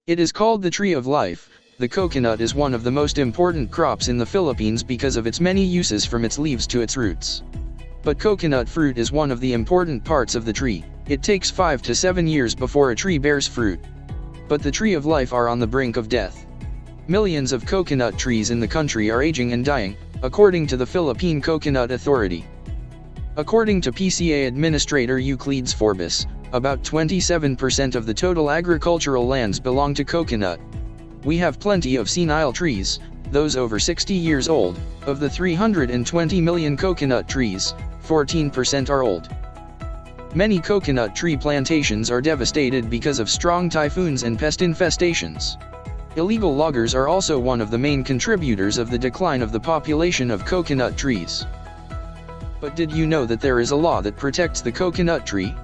It is called the tree of life. The coconut is one of the most important crops in the Philippines because of its many uses from its leaves to its roots. But coconut fruit is one of the important parts of the tree. It takes 5 to 7 years before a tree bears fruit. But the tree of life are on the brink of death. Millions of coconut trees in the country are aging and dying, according to the Philippine Coconut Authority. According to PCA Administrator Euclides Forbes, about 27% of the total agricultural lands belong to coconut. We have plenty of senile trees, those over 60 years old. Of the 320 million coconut trees, 14% are old. Many coconut tree plantations are devastated because of strong typhoons and pest infestations. Illegal loggers are also one of the main contributors of the decline of the population of coconut trees. But did you know that there is a law that protects the coconut tree?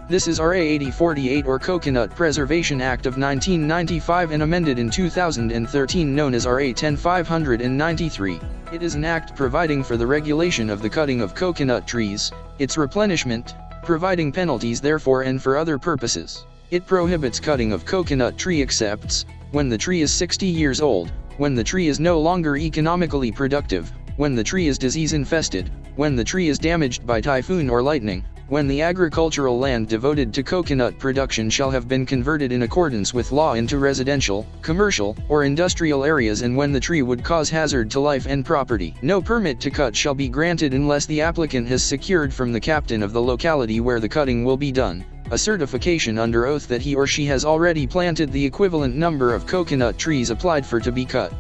This is RA 8048 or Coconut Preservation Act of 1995 and amended in 2013, known as RA 10593. It is an act providing for the regulation of the cutting of coconut trees, its replenishment, providing penalties therefore and for other purposes. It prohibits cutting of coconut tree except when the tree is 60 years old, when the tree is no longer economically productive, when the tree is disease infested, when the tree is damaged by typhoon or lightning, when the agricultural land devoted to coconut production shall have been converted in accordance with law into residential, commercial, or industrial areas, and when the tree would cause hazard to life and property. No permit to cut shall be granted unless the applicant has secured from the captain of the locality where the cutting will be done a certification under oath that he or she has already planted the equivalent number of coconut trees applied for to be cut.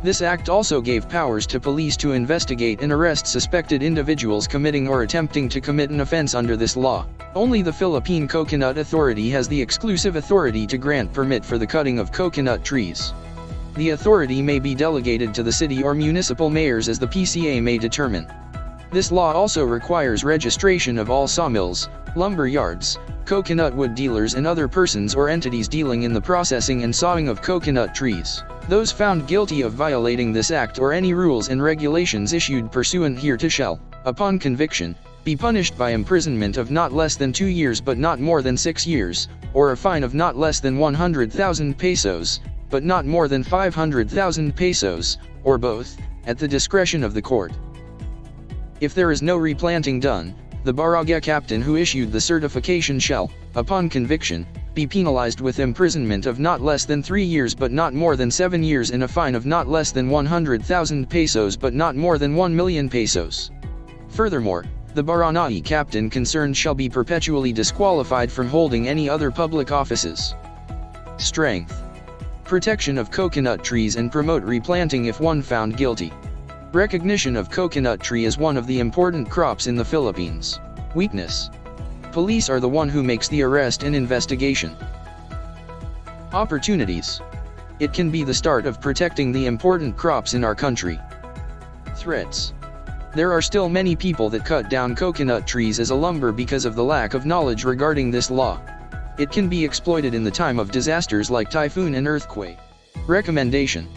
This act also gave powers to police to investigate and arrest suspected individuals committing or attempting to commit an offense under this law. Only the Philippine Coconut Authority has the exclusive authority to grant permit for the cutting of coconut trees. The authority may be delegated to the city or municipal mayors as the PCA may determine. This law also requires registration of all sawmills, lumber yards, coconut wood dealers and other persons or entities dealing in the processing and sawing of coconut trees. Those found guilty of violating this act or any rules and regulations issued pursuant hereto shall, upon conviction, be punished by imprisonment of not less than 2 years but not more than 6 years, or a fine of not less than 100,000 pesos, but not more than 500,000 pesos, or both, at the discretion of the court. If there is no replanting done, the barangay captain who issued the certification shall, upon conviction, be penalized with imprisonment of not less than 3 years but not more than 7 years and a fine of not less than 100,000 pesos but not more than 1 million pesos. Furthermore, the barangay captain concerned shall be perpetually disqualified from holding any other public offices. Strength. Protection of coconut trees and promote replanting if one found guilty. Recognition of coconut tree as one of the important crops in the Philippines. Weakness. Police are the one who makes the arrest and investigation. Opportunities. It can be the start of protecting the important crops in our country. Threats. There are still many people that cut down coconut trees as a lumber because of the lack of knowledge regarding this law. It can be exploited in the time of disasters like typhoon and earthquake. Recommendation.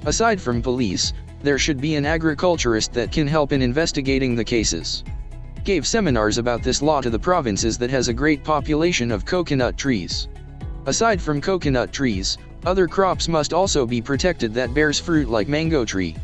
Aside from police, there should be an agriculturist that can help in investigating the cases. Gave seminars about this law to the provinces that has a great population of coconut trees. Aside from coconut trees, other crops must also be protected that bears fruit like mango tree.